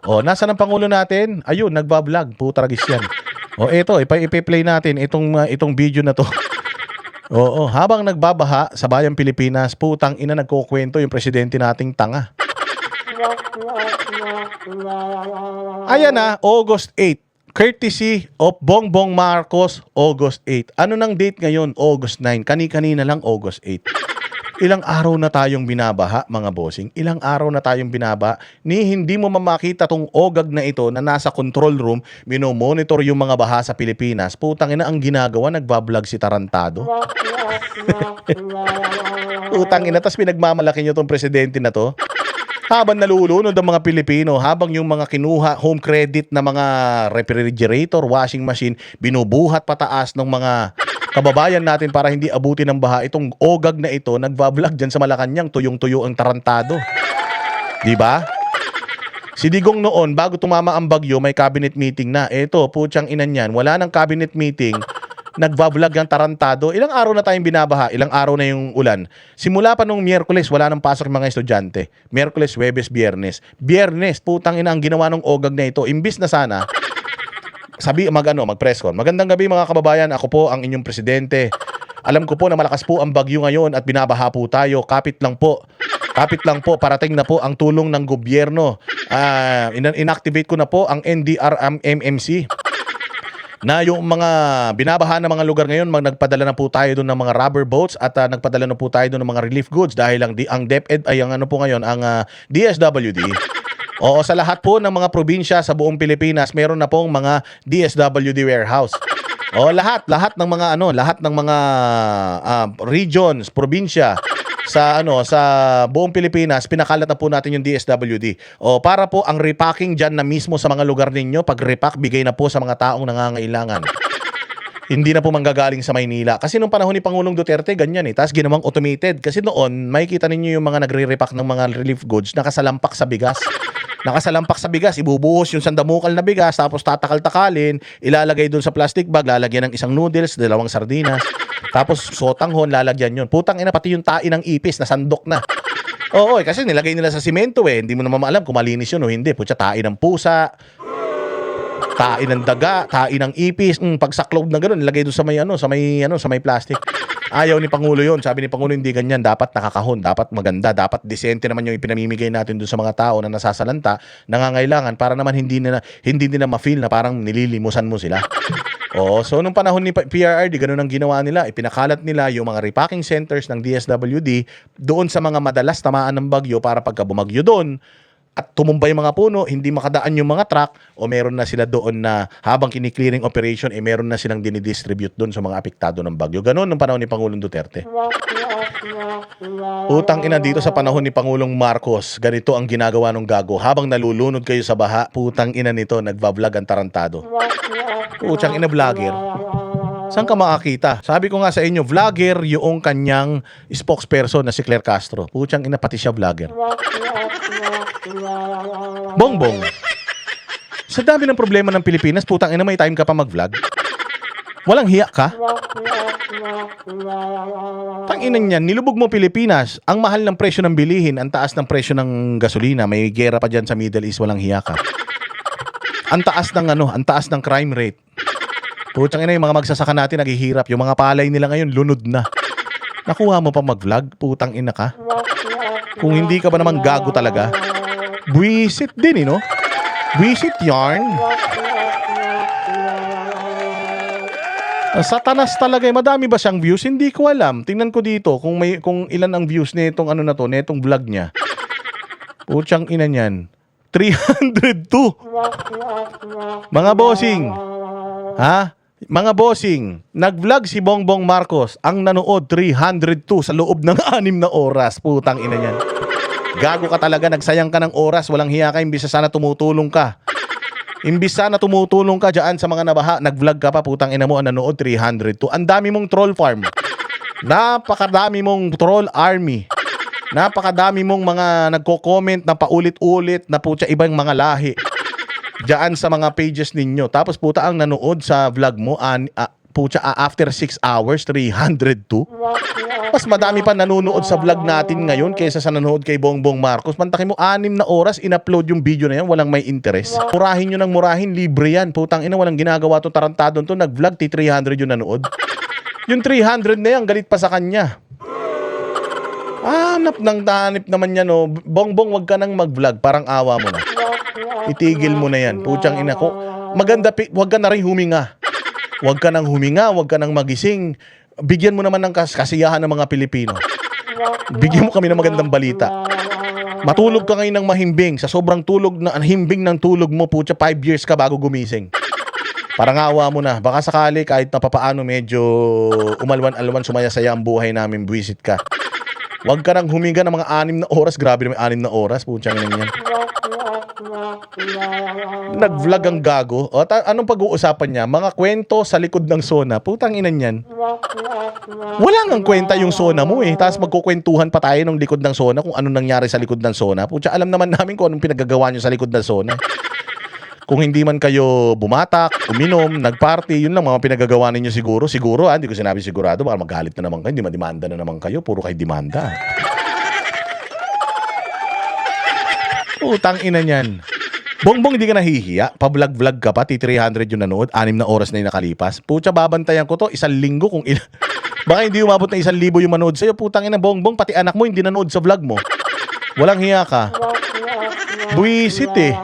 O, nasaan ang Pangulo natin? Ayun, nagbablog. Putragis yan. O, eto, ipa-play natin itong video na to. Oo, habang nagbabaha sa bayang Pilipinas, putang ina nagkukwento yung presidente nating tanga. Ayan na, August 8. Courtesy of Bongbong Marcos, August 8. Ano nang date ngayon? August 9. Kani-kanina lang August 8. Ilang araw na tayong binabaha, mga bossing. Ilang araw na tayong binabaha. Hindi mo mamakita tong ogag na ito na nasa control room, minomonitor yung mga baha sa Pilipinas. Putang ina, ang ginagawa, nagbablog si Tarantado. Putang ina, tas pinagmamalaki nyo tong presidente na to. Habang nalulunod ang mga Pilipino, habang yung mga kinuha home credit na mga refrigerator, washing machine, binubuhat pataas ng mga kababayan natin para hindi abutin ng baha, itong ogag na ito, nagbablog dyan sa Malacanang, tuyong-tuyo ang Tarantado. Diba? Si Digong noon, bago tumama ang bagyo, may cabinet meeting na. Eto, putyang inan yan, wala nang cabinet meeting, nagbablog ang Tarantado. Ilang araw na tayong binabaha, ilang araw na yung ulan. Simula pa nung Miyerkules, wala nang pasok mga estudyante. Miyerkules, Huwebes, Biyernes. Biyernes, putang ina ang ginawa ng ogag na ito. Imbis na sana mag-press con. Magandang gabi mga kababayan, ako po ang inyong presidente. Alam ko po na malakas po ang bagyo ngayon at binabaha po tayo. Kapit lang po, parating na po ang tulong ng gobyerno. Inactivate ko na po ang NDRMMC. Na yung mga binabaha na mga lugar ngayon, nagpadala na po tayo doon ng mga rubber boats at nagpadala na po tayo doon ng mga relief goods dahil ang DepEd ay ang DSWD. Oo, sa lahat po ng mga probinsya sa buong Pilipinas, meron na pong mga DSWD warehouse. O lahat ng mga regions, probinsya sa buong Pilipinas, pinakalat na po natin yung DSWD. O para po ang repacking diyan na mismo sa mga lugar ninyo, pag repack bigay na po sa mga taong nangangailangan. Hindi na po manggagaling sa Maynila. Kasi nung panahon ni Pangulong Duterte, ganyan eh. Tapos ginawang automated. Kasi noon, makikita ninyo yung mga nagre-repack ng mga relief goods, nakasalampak sa bigas. Ibubuhos yung sandamukal na bigas, tapos tatakal-takalin, ilalagay dun sa plastic bag, lalagyan ng isang noodles, 2 sardinas, tapos sotanghon, lalagyan yun. Putang ina, pati yung tain ng ipis, nasandok na. Oo, kasi nilagay nila sa simento eh. Hindi mo naman maalam kung malinis yun o hindi. Putya, tain ng pusa, tain ng daga, tain ng ipis, pagsaklog na gano'n, nilagay doon sa may plastic. Ayaw ni Pangulo yun. Sabi ni Pangulo, hindi ganyan. Dapat nakakahon, dapat maganda, dapat disente naman yung ipinamimigay natin doon sa mga tao na nasasalanta, nangangailangan, para naman hindi nila ma-feel na parang nililimusan mo sila. So nung panahon ni PRRD, ganun ang ginawa nila. Ipinakalat nila yung mga repacking centers ng DSWD doon sa mga madalas tamaan ng bagyo para pagka bumagyo doon at tumumbay yung mga puno, hindi makadaan yung mga truck, o meron na sila doon na habang kini-clearing operation, meron na silang dinidistribute doon sa mga apektado ng bagyo. Ganon nung panahon ni Pangulong Duterte. Utang ina, dito sa panahon ni Pangulong Marcos, ganito ang ginagawa ng gago. Habang nalulunod kayo sa baha, putang ina nito, nagbablog ang Tarantado. Putang ina, vlogger. Saan ka makakita? Sabi ko nga sa inyo, vlogger yung kanyang spokesperson na si Claire Castro. Putang ina, pati siya vlogger. Bongbong. Sa dami ng problema ng Pilipinas, putang ina, may time ka pa mag-vlog? Walang hiya ka? Tanginan yan, nilubog mo Pilipinas. Ang mahal ng presyo ng bilihin, ang taas ng presyo ng gasolina, may gera pa dyan sa Middle East, walang hiya ka. Ang taas ng crime rate. Putang ina, yung mga magsasaka natin naghihirap. Yung mga palay nila ngayon, lunod na. Nakuha mo pa mag-vlog? Putang ina ka. Kung hindi ka ba naman gago talaga, buwisit din, no? Buwisit yarn. Satanas talaga. Madami ba siyang views? Hindi ko alam. Tingnan ko dito kung ilan ang views nitong nitong vlog niya. Putyang ina niyan. 302. Mga bossing. Ha? Mga bossing, nag-vlog si Bongbong Marcos, ang nanood 302 sa loob ng 6 na oras. Putang ina niyan. Gago ka talaga, nagsayang ka ng oras, walang hiya ka, imbis sana tumutulong ka. Imbis sana tumutulong ka dyan sa mga nabaha, nag-vlog ka pa, putang ina mo, ang nanood 302. Ang dami mong troll farm. Napakadami mong troll army. Napakadami mong mga nagko-comment na paulit-ulit na putya ibang mga lahi. Diyan sa mga pages ninyo. Tapos puta ang nanood sa vlog mo, Pucha, after 6 hours, 302. Mas madami pa nanonood sa vlog natin ngayon kaysa sa nanonood kay Bongbong Marcos. Mantakin mo, 6 na oras, in-upload yung video na yan, walang may interest. Murahin nyo ng murahin, libre yan. Putang ina, walang ginagawa to tarantadon to. Nag-vlog, 300 yung nanood. Yung 300 na yan, galit pa sa kanya. Hanap ng tanip naman yan, oh. Bongbong, wag ka nang mag-vlog, parang awa mo na. Itigil mo na yan. Puchang ina ko. Maganda, wag ka na rin huminga. Wag ka nang huminga, wag ka nang magising. Bigyan mo naman ng kasiyahan ng mga Pilipino. Bigyan mo kami ng magandang balita. Matulog ka ngayon ng mahimbing. Sa sobrang tulog na himbing ng tulog mo, putya, 5 years ka bago gumising. Parang awa mo na. Baka sakali kahit na papaano medyo umalwan-alwan, sumaya-saya ang buhay namin, buwisit ka. Huwag ka nang huminga ng mga 6 na oras. Grabe naman 6 na oras. Putyang ina yan. Nag-vlog ang gago. O, anong pag-uusapan niya? Mga kwento sa likod ng Sona. Putang ina yan. Wala ngang kwenta yung Sona mo eh. Tapos magkukwentuhan pa tayo ng likod ng Sona kung anong nangyari sa likod ng Sona. Putya, alam naman namin kung anong pinagagawa nyo sa likod ng Sona. Kung hindi man kayo bumatak, uminom, nagparty, yun lang mga pinagagawa ninyo siguro. Siguro, hindi ko sinabi sigurado, baka magalit na naman kayo, hindi madimanda na naman kayo, puro kayo demanda. Utang ina niyan. Bongbong, hindi ka nahihiya. Pa-vlog-vlog ka pa, 300 yung nanood, 6 na oras na yung nakalipas. Pucha, babantayan ko to, 1 linggo kung ilan. Baka hindi umabot na 1,000 yung manood sa'yo. Putang ina, Bongbong, pati anak mo hindi nanood sa vlog mo. Walang hiya ka. Buwisit eh.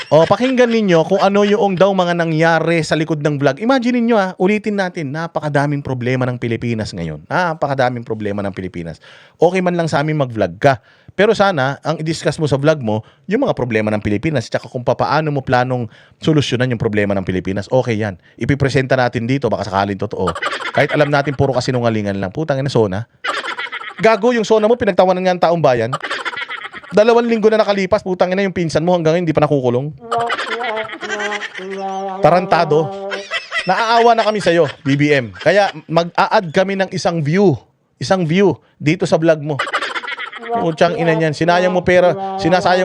Pakinggan ninyo kung ano yung daw mga nangyari sa likod ng vlog. Imagine ninyo ulitin natin, napakadaming problema ng Pilipinas ngayon. Napakadaming problema ng Pilipinas. Okay man lang sa amin mag-vlog ka. Pero sana, ang i-discuss mo sa vlog mo, yung mga problema ng Pilipinas, tsaka kung paano mo planong solusyonan yung problema ng Pilipinas. Okay yan. Ipipresenta natin dito, baka sakaling totoo. Kahit alam natin puro kasinungalingan lang. Putang ina, Sona. Gago, yung Sona mo, pinagtawanan nga ang taong bayan. 2 linggo na nakalipas, putang ina, yung pinsan mo hanggang ngayon hindi pa nakukulong. Tarantado. Naaawa na kami sa'yo, BBM. Kaya mag-a-add kami ng isang view dito sa vlog mo. Putsang ina niyan, sinasayang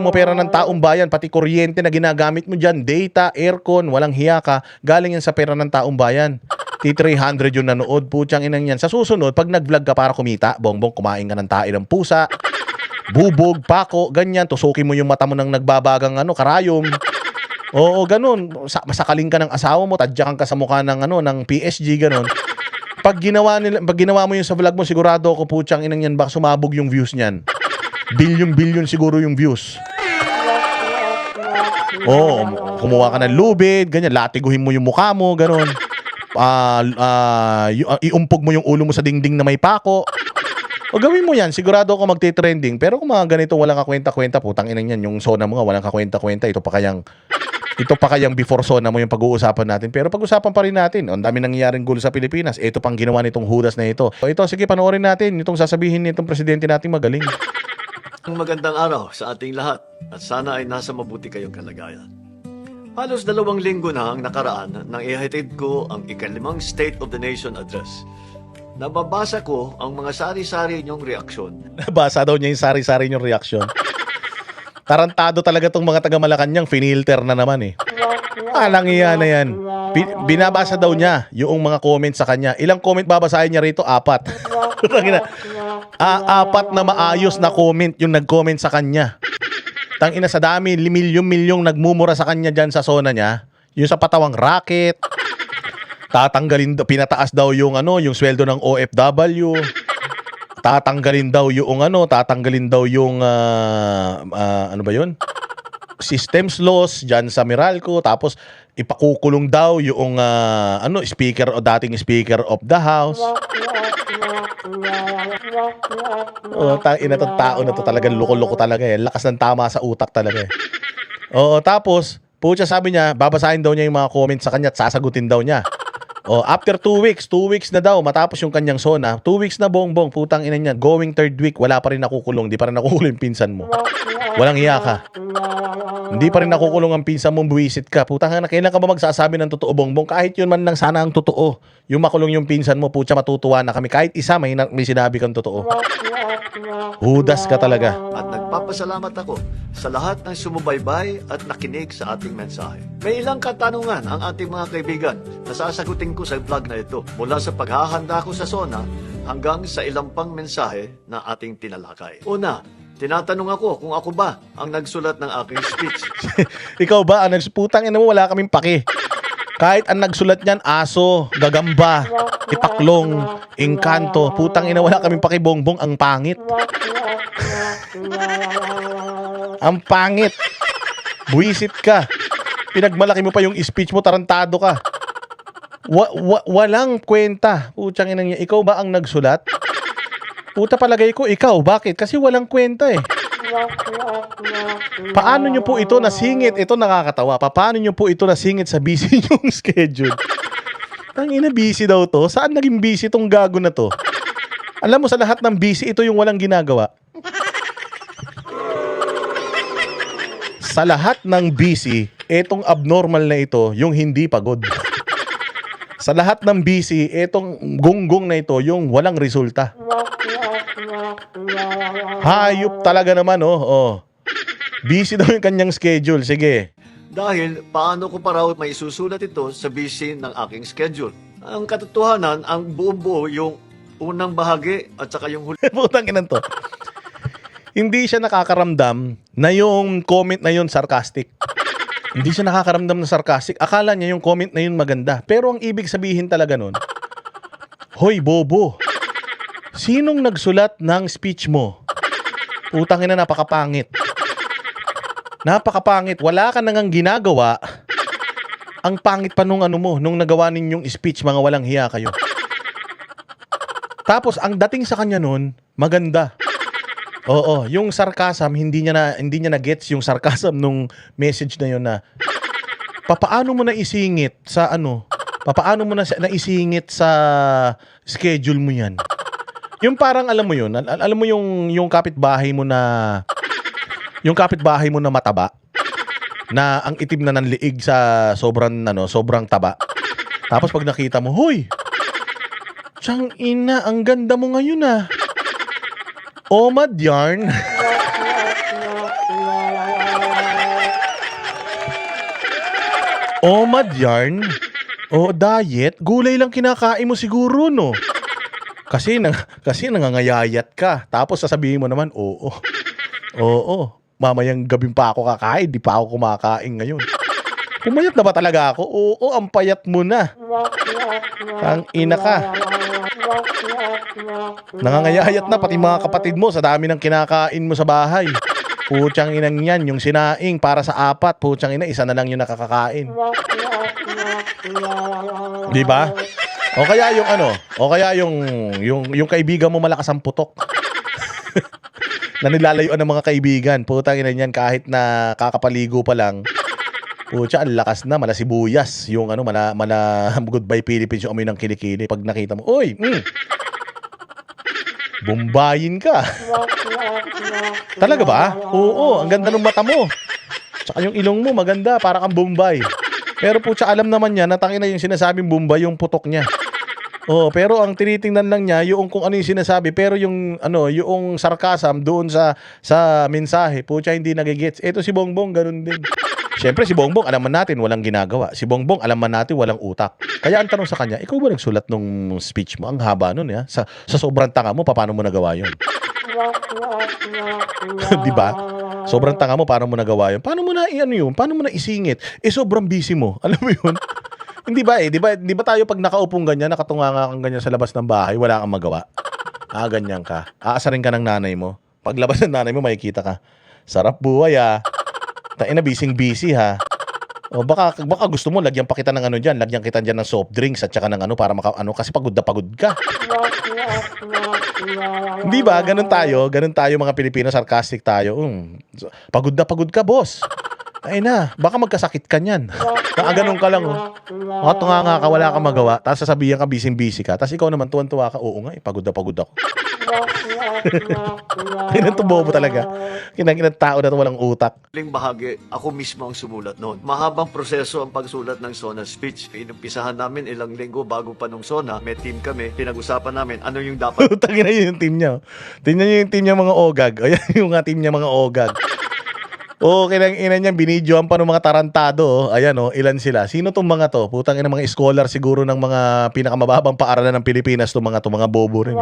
mo pera ng taong bayan, pati kuryente na ginagamit mo dyan, data, aircon, walang hiya ka, galing yan sa pera ng taong bayan. T300 yung nanood, putsang ina niyan. Sa susunod, pag nag-vlog ka para kumita, Bongbong, kumain ka ng tae ng pusa, bubog, pako, ganyan, tusukin mo yung mata mo ng nagbabagang karayom. Oo, ganun. Masakaling ka ng asawa mo, tadyakan ka sa mukha ng ng PSG, ganun. Pag ginawa mo yun sa vlog mo, sigurado ako, putsang inang yan, baka sumabog yung views niyan. Bilyon siguro yung views. Oo, kumuha ka ng lubid, ganyan, latiguhin mo yung mukha mo, ganun. Iumpog mo yung ulo mo sa dingding na may pako. O gawin mo yan, sigurado ako magte-trending. Pero kung mga ganito walang kakwenta-kwenta, putang inang yan, yung Sona mo nga walang kakwenta-kwenta, ito pa kayang before Sona mo yung pag-uusapan natin. Pero pag-usapan pa rin natin, ang dami nangyayaring gulo sa Pilipinas. Ito pang ginawa nitong Judas na ito. Ito, sige, panoorin natin itong sasabihin nitong presidente natin magaling. Magandang araw sa ating lahat at sana ay nasa mabuti kayong kalagayan. Halos 2 linggo na ang nakaraan nang ihatid ko ang ika-5 State of the Nation Address. Nababasa ko ang mga sari-sari niyong reaksyon. Nabasa daw niya yung sari-sari niyong reaksyon. Tarantado talaga tong mga taga-Malacanang, finilter na naman eh. Alang iya na yan. Binabasa daw niya yung mga comments sa kanya. Ilang comment babasahin niya rito? 4. 4 na maayos na comment yung nag-comment sa kanya. Tangina, sa dami, milyong nagmumura sa kanya dyan sa Sona niya. Yung sa patawang racket. Pinataas daw yung yung sweldo ng OFW. Tatanggalin daw yung ano ba yun? Systems laws dyan sa Meralco, tapos ipakukulong daw yung dating speaker of the house. Itong tao na to talagang loko-loko talaga eh. Lakas ng tama sa utak talaga eh. Tapos pucha, sabi niya, babasahin daw niya yung mga comments sa kanya at sasagutin daw niya. After 2 weeks na daw matapos yung kanyang Sona, 2 weeks na, Bongbong, putang ina niya, going 3rd week, wala pa rin nakukulong, di pa rin nakukulong yung pinsan mo. Walang hiya ka. Hindi pa rin nakukulong ang pinsan mong buwisit ka. Putang ina, kailan ka ba magsasabi ng totoo, Bongbong? Kahit yun man lang sana ang totoo. Yung makulong yung pinsan mo, putya, matutuwa na kami. Kahit isa, may sinabi kang totoo. Hudas ka talaga. At nagpapasalamat ako sa lahat ng sumubaybay at nakinig sa ating mensahe. May ilang katanungan ang ating mga kaibigan na sasagutin ko sa vlog na ito mula sa paghahanda ko sa SONA hanggang sa ilang pang mensahe na ating tinalakay. Una, tinatanong ako kung ako ba ang nagsulat ng aking speech. Ikaw ba, ang putang ina mo, wala kaming paki. Kahit ang nagsulat niyan, aso, gagamba, ipaklong, engkanto, putang ina, wala kaming paki, Bongbong, ang pangit. Ang pangit. Buwisit ka. Pinagmalaki mo pa yung speech mo, tarantado ka. Walang kwenta. Putang ina niya, ikaw ba ang nagsulat? Puta, palagay ko ikaw. Bakit? Kasi walang kwenta eh. Paano nyo po ito nasingit? Ito nakakatawa. Paano nyo po ito nasingit sa busy yung schedule? Tangina, busy daw to. Saan naging busy tong gago na to? Alam mo, sa lahat ng busy, ito yung walang ginagawa. Sa lahat ng busy, etong abnormal na ito, yung hindi pagod. Sa lahat ng busy, etong gunggong na ito, yung walang resulta. Hayop talaga naman, oh. Busy daw yung kanyang schedule. Sige. Dahil paano ko pa raw may susulat ito sa busy ng aking schedule? Ang katotohanan, ang buo-buo yung unang bahagi at saka yung huli. Putang ina to. Hindi siya nakakaramdam na yung comment na yun sarcastic. Hindi siya nakakaramdam na sarcastic. Akala niya yung comment na yun maganda. Pero ang ibig sabihin talaga nun, hoy, bobo. Sinong nagsulat ng speech mo? Putang ina, napakapangit. Napakapangit. Wala ka nang ginagawa. Ang pangit pa nung nung nagawa ninyong speech, mga walang hiya kayo. Tapos, ang dating sa kanya nun, maganda. Oo, yung sarcasm, hindi niya na gets yung sarcasm nung message na yun na papaano mo na isingit sa papaano mo na naisingit sa schedule mo yan. Yung parang alam mo yun, alam mo yung kapitbahay mo na mataba, na ang itim na ng liig sa sobrang taba. Tapos pag nakita mo, hoy, tiyang ina, ang ganda mo ngayon ah. Omad yarn. Omad yarn. O diet, gulay lang kinakain mo siguro, no? Kasi nangangayayat ka. Tapos sasabihin mo naman, oo. Oo. Mamayang gabing pa ako kakain, di pa ako kumakain ngayon. Pumayat na ba talaga ako? Oo, ang payat mo na. Ang ina ka. Nangangayayat na pati mga kapatid mo sa dami ng kinakain mo sa bahay. Putyang inang yan, yung sinaing para sa apat, putyang ina, isa na lang yung nakakakain. Di ba? O kaya yung kaibigan mo malakas ang putok. Na nilalayuan ng mga kaibigan. Putang ina yan, kahit na kakapaligo pa lang. Putya, ang lakas na, mala sibuyas. Yung mala Goodbye Philippines, yung amoy ng kilikili. Pag nakita mo, oy, Bombayin ka. Talaga ba? Oo, ang ganda ng mata mo. Tsaka yung ilong mo, maganda, para kang Bombay. Pero putya, alam naman niya, natangina yung sinasabing Bombay, yung putok niya. Oh, pero ang tinitingnan lang niya yung kung ano yung sinasabi, pero yung yung sarcasm doon sa mensahe, putya, hindi nagigets. Ito si Bongbong ganun din. Siyempre si Bongbong alam man natin walang ginagawa. Si Bongbong alam man natin walang utak. Kaya ang tanong sa kanya, ikaw ba nagsulat nung speech mo? Ang haba nun, ya. Sa sobrang tanga mo, paano mo nagawa 'yon? 'Di ba? Sobrang tanga mo, paano mo nagawa 'yon? Paano mo na yun? Paano mo na isingit? Sobrang busy mo. Alam mo 'yun? Hindi ba Di ba tayo pag nakaupong ganyan, nakatunganga kang ganyan sa labas ng bahay, wala kang magawa? Ganyan ka. Aasarin ka ng nanay mo. Paglabas ng nanay mo, makikita ka. Sarap buhay ah. Taina, busy ha. O baka gusto mo lagyan pa kita ng diyan, lagyan kita diyan ng soft drinks at saka ng para kasi pagod na pagod ka. Hindi ba? Ganun tayo mga Pilipino, sarcastic tayo. Pagod na pagod ka, boss. Ay na, baka magkasakit ka niyan. Ganun ka lang. Tunganga ka, wala kang magawa. Tapos sasabihin ka, busy ka. Tapos ikaw naman, tuwan-tuwa ka. Oo nga, pagod na pagod ako. Kinang bobo talaga. Kinang tao na to walang utak. Huling bahagi, ako mismo ang sumulat noon. Mahabang proseso ang pagsulat ng SONA speech. Inumpisahan namin ilang linggo bago pa nung SONA. May team kami. Pinag-usapan namin ano yung dapat Utangin na yun yung team niya. Tingnan niyo yung team niya mga ogag. Ayan yung nga team niya mga ogag. Okay lang ina niya, binidyoan pa ng mga tarantado. Ayan ilan sila. Sino tong mga to? Putang ina mga scholar siguro ng mga pinakamababang paaralan ng Pilipinas to mga bobo rin.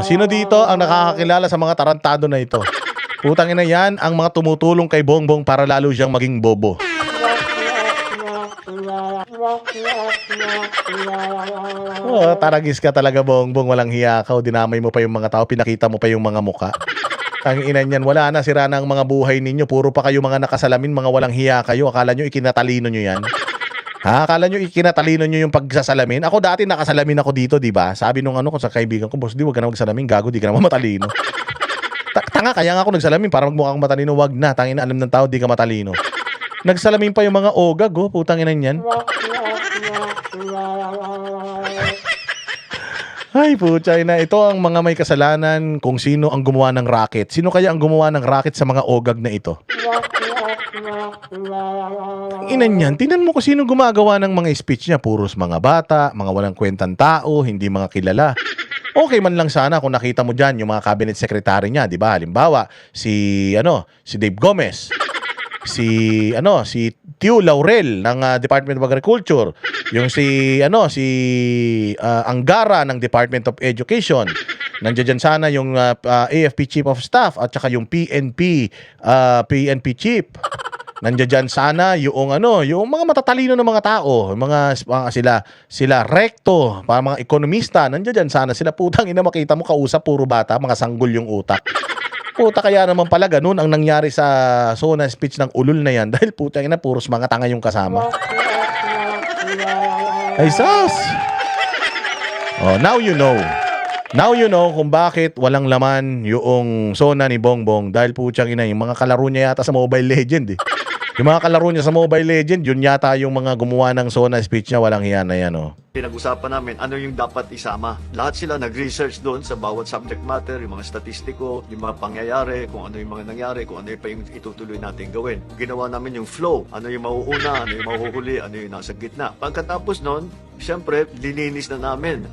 Sino dito ang nakakakilala sa mga tarantado na ito? Putang ina yan ang mga tumutulong kay Bongbong para lalo siyang maging bobo. Taragis ka talaga Bongbong, walang hiya ka. Dinamay mo pa yung mga tao, pinakita mo pa yung mga muka. Ang ina niyan, wala na, sira na ang mga buhay ninyo. Puro pa kayo mga nakasalamin, mga walang hiya kayo. Akala nyo ikinatalino nyo yan? Akala nyo ikinatalino nyo yung pagsasalamin? Ako dati nakasalamin ako dito, di ba? Sabi nung ko sa kaibigan ko, boss, di wag ka na magsalamin, gago, di ka naman matalino. Tanga, kaya nga ako nagsalamin para magmukhang matalino. Wag na, tangina, alam ng tao, di ka matalino. Nagsalamin pa yung mga ogag, putang ina niyan. Ay, putya na. Ito ang mga may kasalanan kung sino ang gumawa ng racket. Sino kaya ang gumawa ng racket sa mga ogag na ito? Inan yan. Tingnan mo kung sino gumagawa ng mga speech niya. Puros mga bata, mga walang kwentang tao, hindi mga kilala. Okay man lang sana kung nakita mo dyan yung mga cabinet secretary niya, di ba? Halimbawa, si Dave Gomez. Si Tio Laurel ng Department of Agriculture, yung si Angara ng Department of Education. Nandiyan sana yung AFP Chief of Staff at saka yung PNP Chief. Nandiyan sana yung mga matatalino ng mga tao, sila recto, para mga ekonomista. Nandiyan sana sila, putang ina, makita mo kausap puro bata, mga sanggol yung utak. Puta, kaya naman pala ganun ang nangyari sa SONA speech ng ulol na yan dahil putang ina, puros mga tanga yung kasama. Ay sus! Now you know. Now you know kung bakit walang laman yung SONA ni Bongbong dahil putang ina, yung mga kalaro niya yata sa Mobile Legend Yung mga kalaro niya sa Mobile Legend, yun yata yung mga gumawa ng SONA speech niya, walang hiya na yan Pinag-usapan namin ano yung dapat isama. Lahat sila nag-research doon sa bawat subject matter, yung mga statistiko, yung mga pangyayari, kung ano yung mga nangyari, kung ano pa yung itutuloy natin gawin. Ginawa namin yung flow, ano yung mauuna, ano yung mahuhuli, ano yung nasa gitna. Pagkatapos noon, siyempre, lininis na namin.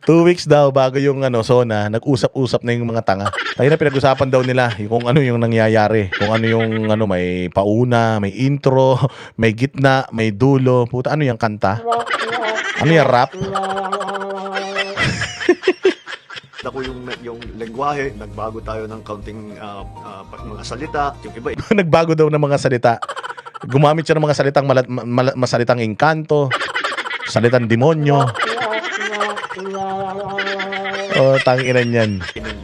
2 weeks daw bago yung SONA, nag-usap-usap na yung mga tanga. Tayo na pinag-usapan daw nila kung ano yung nangyayari. Kung ano yung may pauna, may intro, may gitna, may dulo. Puta, ano yung kanta? Ano yung rap? Ako yung lengguwahe, nagbago tayo ng kaunting mga salita. Yung iba, Nagbago daw ng mga salita. Gumamit siya ng mga salitang masalitang engkanto, salitang demonyo. Tanginan yan.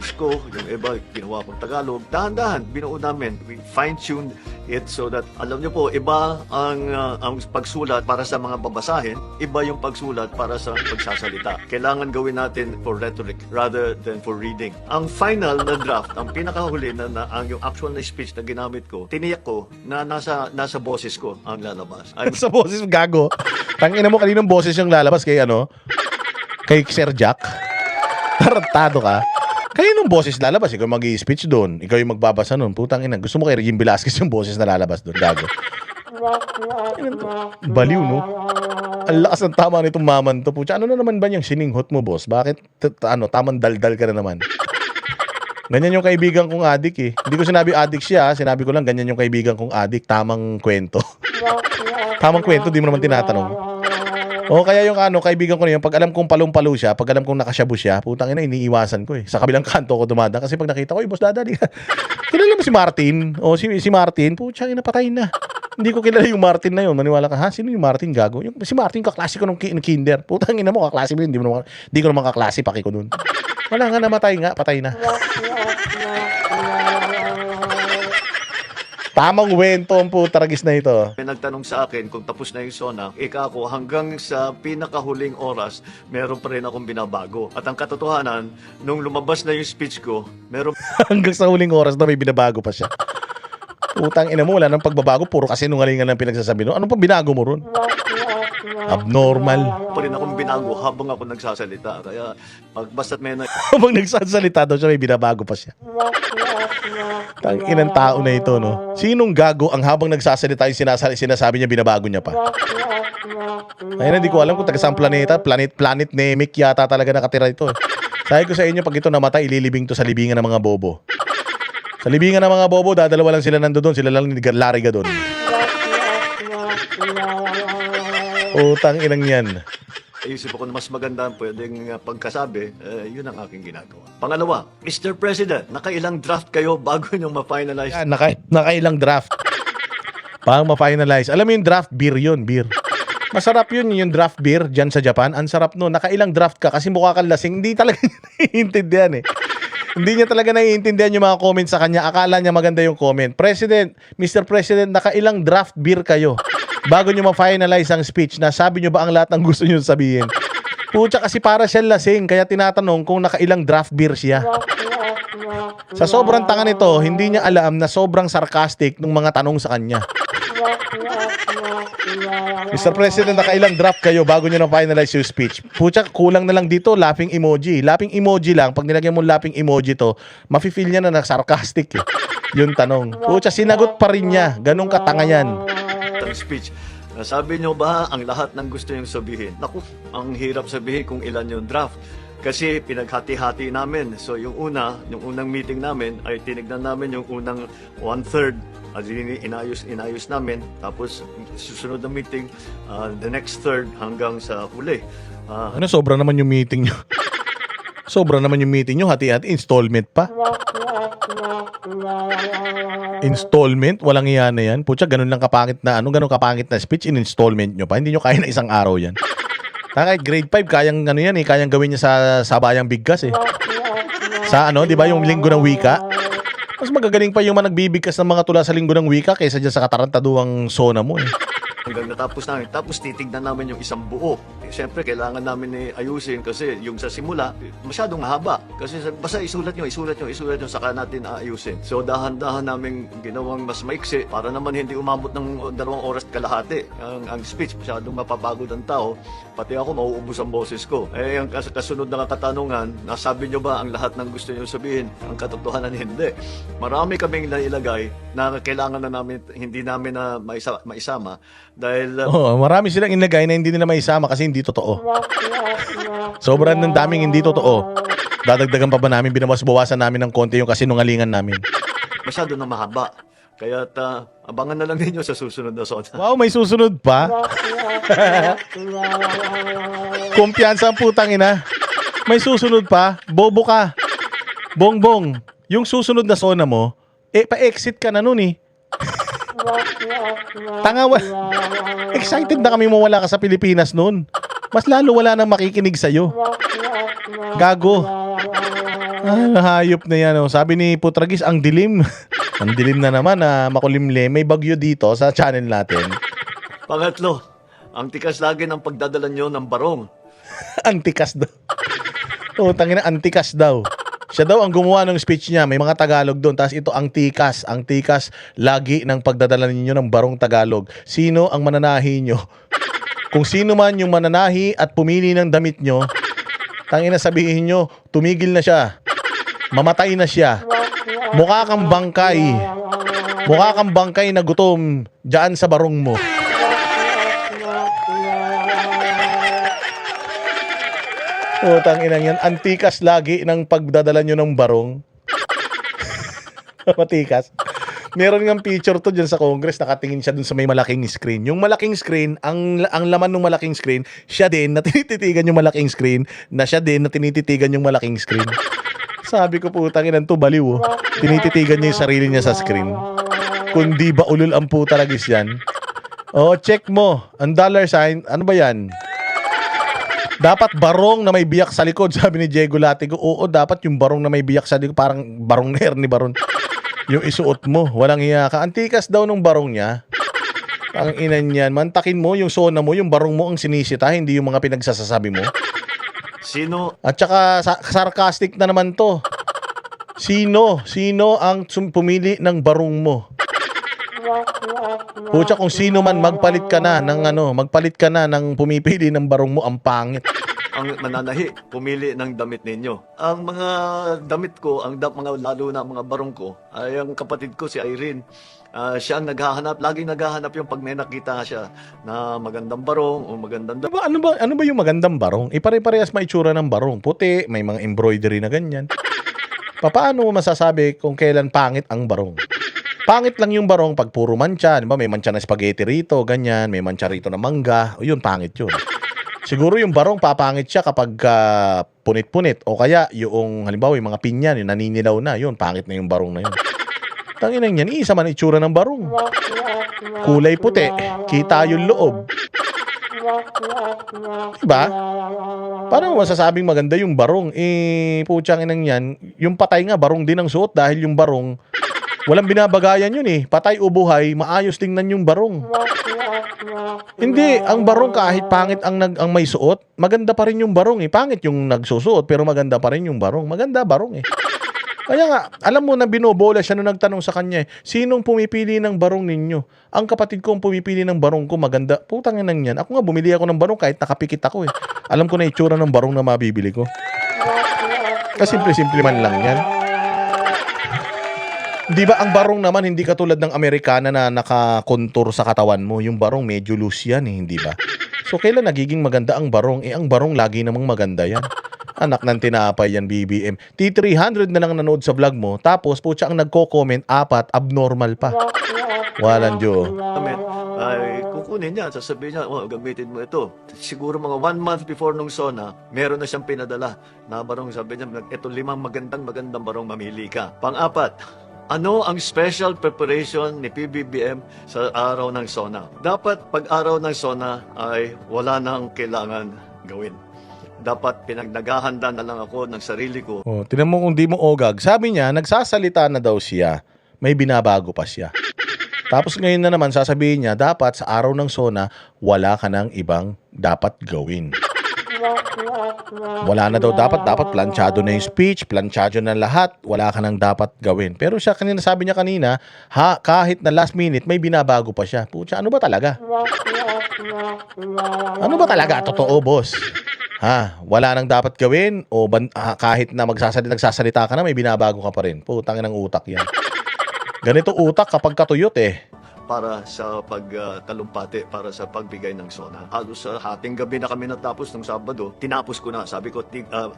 in-English ko, yung iba, ginawa kong Tagalog. Dahan-dahan, binuo namin. We fine-tuned it so that, alam niyo po, iba ang pagsulat para sa mga babasahin, iba yung pagsulat para sa pagsasalita. Kailangan gawin natin for rhetoric rather than for reading. Ang final na draft, ang pinakahuli ang yung actual na speech na ginamit ko, tiniyak ko na nasa boses ko ang lalabas. Sa boses gago. Tangina mo, kaninong boses yung lalabas kay kay Sir Jack? Tarantado ka. Kaya nung boses lalabas, ikaw mag-i-speech doon. Ikaw yung magbabasa noon. Putang ina. Gusto mo kay Regine Velasquez yung boses na lalabas doon. Gago. Baliw, no? Ang lakas ng tama nitong maman to. Pucha, ano na naman ba yung sininghot mo, boss? Bakit, tamang daldal ka na naman? Ganyan yung kaibigan kong adik Hindi ko sinabi adik siya. Sinabi ko lang, ganyan yung kaibigan kong adik. Tamang kwento. Tamang kwento, di mo naman tinatanong. Kaya yung kaibigan ko na yun, pag alam kong palong-palo siya, pag alam kong nakasyabu siya, putang ina, iniiwasan ko Sa kabilang kanto ko dumadaan kasi pag nakita ko, boss dadali ka. Kilala mo si Martin? Si Martin, putang ina, patay na. Hindi ko kilala yung Martin na yun. Maniwala ka, sino yung Martin, gago? Si Martin, kaklase ko nung kinder. Putang ina mo, kaklase mo yun. Hindi ko naman kaklase, paki ko nun. Wala nga, namatay nga, patay na. Tamang wento ang putaragis na ito. May nagtanong sa akin kung tapos na yung SONA, ako hanggang sa pinakahuling oras, meron pa rin akong binabago. At ang katotohanan, nung lumabas na yung speech ko, meron Hanggang sa huling oras na may binabago pa siya. Putang ina mo, wala nang pagbabago, puro kasi nungalingan ng pinagsasabi. Ano pa binago mo ron? Abnormal. Pa rin akong binago habang ako nagsasalita. Kaya basta't may Habang nagsasalita daw siya, may binabago pa siya. Inang tao na ito, no? Sinong gago ang habang nagsasalita yung sinasabi niya, binabago niya pa? Ayun, hindi ko alam kung taga saan planeta. Planet Namek yata talaga nakatira ito. Sabi ko sa inyo, pag ito namatay, ililibing to sa libingan ng mga bobo. Sa libingan ng mga bobo, dadalawa lang sila nandoon. Sila lang ni Lariga doon. Utang inang yan. Isip ako na mas maganda ang pwedeng pagkasabi, yun ang aking ginagawa. Pangalawa, Mr. President, nakailang draft kayo bago nyo ma-finalize? Yan, nakailang draft. Pang ma-finalize. Alam mo yung draft beer yun, beer. Masarap yun, yung draft beer dyan sa Japan. Ang sarap nun. Nakailang draft ka kasi mukha kang lasing. Hindi talaga niya naiintindihan eh. Hindi niya talaga naiintindihan yung mga comment sa kanya. Akala niya maganda yung comment. President, Mr. President, nakailang draft beer kayo bago nyo ma-finalize ang speech na sabi nyo ba ang lahat ng gusto nyo sabihin? Pucha, kasi para siya lasing. Kaya tinatanong kung nakailang draft beer siya. Sa sobrang tanga nito, hindi niya alam na sobrang sarcastic ng mga tanong sa kanya. Mr. President, nakailang draft kayo bago nyo na-finalize yung speech? Pucha, kulang na lang dito, laughing emoji. Laughing emoji lang, pag nilagyan mo laughing emoji to, mafe-feel niya na sarcastic eh. Yung tanong. Pucha, sinagot pa rin niya. Ganun katanga yan. Ang speech. Sabi nyo ba ang lahat ng gusto nyong sabihin? Naku, ang hirap sabihin kung ilan yung draft. Kasi pinaghati-hati namin. So yung unang meeting namin ay tinignan namin yung unang 1/3 at inayos namin. Tapos susunod na meeting, the next third hanggang sa huli. Ano, sobra naman yung meeting nyo. Sobra naman yung meeting nyo. Hati-hati, installment pa. Installment? Walang iya na yan. Pucha, ganun lang kapangit na, ganun kapangit na speech, in installment nyo pa. Hindi nyo kaya na isang araw yan. Kahit grade 5, kayang yan eh, kayang gawin niya sa Bayang Bigkas eh. Sa di ba yung linggo ng wika? Mas magagaling pa yung mga nagbibigkas ng mga tula sa linggo ng wika kaysa dyan sa katarantaduang sona mo eh. Hanggang natapos namin. Tapos titignan namin yung isang buo. Siyempre, kailangan namin ayusin kasi yung sa simula, masyadong mahaba. Kasi basta isulat nyo, saka natin aayusin. So, dahan-dahan namin ginawang mas maiksi para naman hindi umabot ng 2 oras at kalahati. Ang speech, masyadong mapapagod ang tao. Pati ako, mauubos ang boses ko. Ang kasunod na katanungan, nasabi nyo ba ang lahat ng gusto nyo sabihin? Ang katotohanan, hindi. Marami kaming nailagay na kailangan na namin, hindi namin na maisama. Dahil marami silang inagay na hindi nila maisama kasi hindi totoo. Sobrang ng daming hindi totoo. Dadagdagan pa ba namin, binawas-bawasan namin ng konti yung kasinungalingan namin. masyado na mahaba. Kaya abangan na lang ninyo sa susunod na sona. Wow, may susunod pa? Kumpiyansa ang putang ina. May susunod pa? Bobo ka. Bongbong, yung susunod na sona mo, pa-exit ka na nun eh. Excited na kami mawala ka sa Pilipinas noon. Mas lalo wala nang makikinig sa'yo. Gago. Hayop na yan. Sabi ni Putragis, ang dilim. Ang dilim na naman makulimlim. May bagyo dito sa channel natin. Pangatlo, ang tikas lagi ng pagdadala nyo ng barong. Antikas daw. Tangina, antikas daw. Siya daw ang gumawa ng speech niya. May mga Tagalog doon. Tapos ito ang tikas. Ang tikas lagi ng pagdadala ninyo ng barong Tagalog. Sino ang mananahi nyo? Kung sino man yung mananahi at pumili ng damit nyo, tangina sabihin nyo, tumigil na siya. Mamatay na siya. Mukha kang bangkay. Mukha kang bangkay na gutom dyan sa barong mo. Tanginang yan. Antikas lagi ng pagdadala nyo ng barong. Matikas. Meron ng picture to dyan sa Congress, nakatingin siya dun sa may malaking screen. Yung malaking screen, ang laman ng malaking screen, siya din na tinititigan yung malaking screen, na siya din na tinititigan yung malaking screen. Sabi ko putang ina to, baliw. Tinititigan niya yung sarili niya sa screen. Kundi ba ulol ang puta lagis yan? Check mo. Ang dollar sign, ano ba yan? Dapat barong na may biyak sa likod, sabi ni Diego Latigo. Oo, dapat yung barong na may biyak sa likod, parang barong na ni Baron. Yung isuot mo, walang iya ka. Antikas daw nung barong niya. Ang inan yan, mantakin mo yung sona mo, yung barong mo ang sinisita, hindi yung mga pinagsasasabi mo. Sino? At saka sarcastic na naman to. Sino ang pumili ng barong mo? Pucha, kung sino man magpalit ka na ng pumipili ng barong mo, ang pangit. Ang mananahi, pumili ng damit ninyo. Ang mga damit ko, mga lalo na mga barong ko, ay ang kapatid ko si Irene. Siya ang naghahanap, laging naghahanap yung pag may nakita siya na magandang barong o magandang Ano ba yung magandang barong? Ipare-parehas maitsura ng barong. Puti, may mga embroidery na ganyan. Paano mo masasabi kung kailan pangit ang barong? Pangit lang yung barong pag puro mancha. Diba? May mancha na spaghetti rito, ganyan. May mancha rito na mangga. O yun, pangit yun. Siguro yung barong papangit siya kapag punit-punit. O kaya yung halimbawa yung mga pinya, yung naninilaw na. Yun, pangit na yung barong na yun. Tanginang yan, isa man itsura ng barong. Kulay puti, kita yung loob. Diba? Paano mo masasabing maganda yung barong? Putsang inang yan, yung patay nga, barong din ang suot dahil yung barong, walang binabagayan yun eh. Patay o buhay, maayos tingnan yung barong. Hindi, ang barong kahit pangit ang may suot, maganda pa rin yung barong eh. Pangit yung nagsusuot, pero maganda pa rin yung barong. Maganda barong eh. Kaya nga, alam mo na binobola siya nung nagtanong sa kanya, sinong pumipili ng barong ninyo? Ang kapatid ko ang pumipili ng barong ko, maganda. Putang ina yan. Ako nga, bumili ako ng barong kahit nakapikit ako eh. Alam ko na itsura ng barong na mabibili ko. Kasi simple-simple man lang yan. Di ba ang barong naman hindi katulad ng Amerikana na nakakontur sa katawan mo? Yung barong medyo loose yan eh, hindi ba? So kailan nagiging maganda ang barong? Ang barong lagi namang maganda yan. Anak ng tinapay yan, BBM. T300 na lang nanood sa vlog mo, tapos putya ang nagko-comment, 4, abnormal pa. Walang Diyo. Ay kukunin niya, sasabihin niya, gamitin mo ito. Siguro mga 1 month before nung SONA, meron na siyang pinadala na barong. Sabi niya, ito 5 magandang barong, mamili ka. Pang-4, ano ang special preparation ni PBBM sa araw ng SONA? Dapat pag araw ng SONA ay wala nang kailangan gawin. Dapat pinagnagahanda na lang ako ng sarili ko. Tinan mo kung di mo ogag. Sabi niya, nagsasalita na daw siya. May binabago pa siya. Tapos ngayon na naman sasabihin niya, dapat sa araw ng SONA, wala ka ng ibang dapat gawin. Wala na daw dapat planchado na yung speech, planchado na lahat, wala ka nang dapat gawin. Pero siya kanina, sabi niya kanina, kahit na last minute, may binabago pa siya. Pucha, ano ba talaga? Ano ba talaga? Totoo, boss. Wala nang dapat gawin o kahit na nagsasalita ka na, may binabago ka pa rin. Putang ng utak yan. Ganito utak kapag katuyot eh. Para sa pagtalumpati, para sa pagbigay ng SONA. Halos sa hating gabi na kami natapos ng Sabado, tinapos ko na. Sabi ko,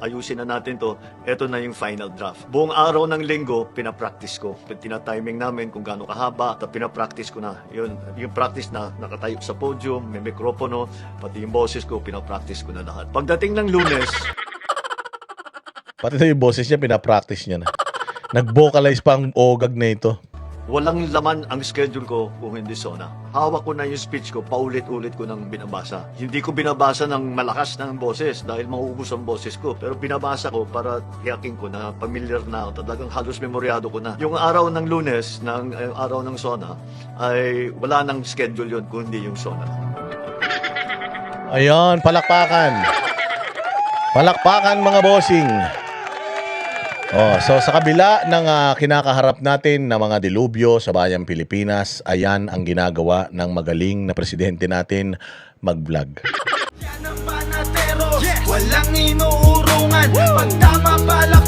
ayusin na natin to. Ito na yung final draft. Buong araw ng linggo, pinapractice ko. Tina-timing namin kung gaano kahaba, pinapractice ko na. Yung practice na nakatayo sa podium, may mikropono, pati yung boses ko, pinapractice ko na lahat. Pagdating ng Lunes, pati na yung boses niya, pinapractice niya na. Nag-vocalize pa ang ogag na ito. walang laman ang schedule ko kung hindi SONA. Hawak ko na yung speech ko, paulit-ulit ko nang binabasa. Hindi ko binabasa ng malakas ng boses dahil mauubos ang boses ko. Pero binabasa ko para tiyakin ko na familiar na ako. Talagang halos memoryado ko na. Yung araw ng Lunes, araw ng SONA, ay wala nang schedule yun kung hindi yung SONA. Ayan, palakpakan. Palakpakan mga bossing. So sa kabila ng kinakaharap natin na mga dilubyo sa bayang Pilipinas, ayan ang ginagawa ng magaling na presidente natin, mag-vlog. Yan ang panatero, walang inuurungan. Pag tama pala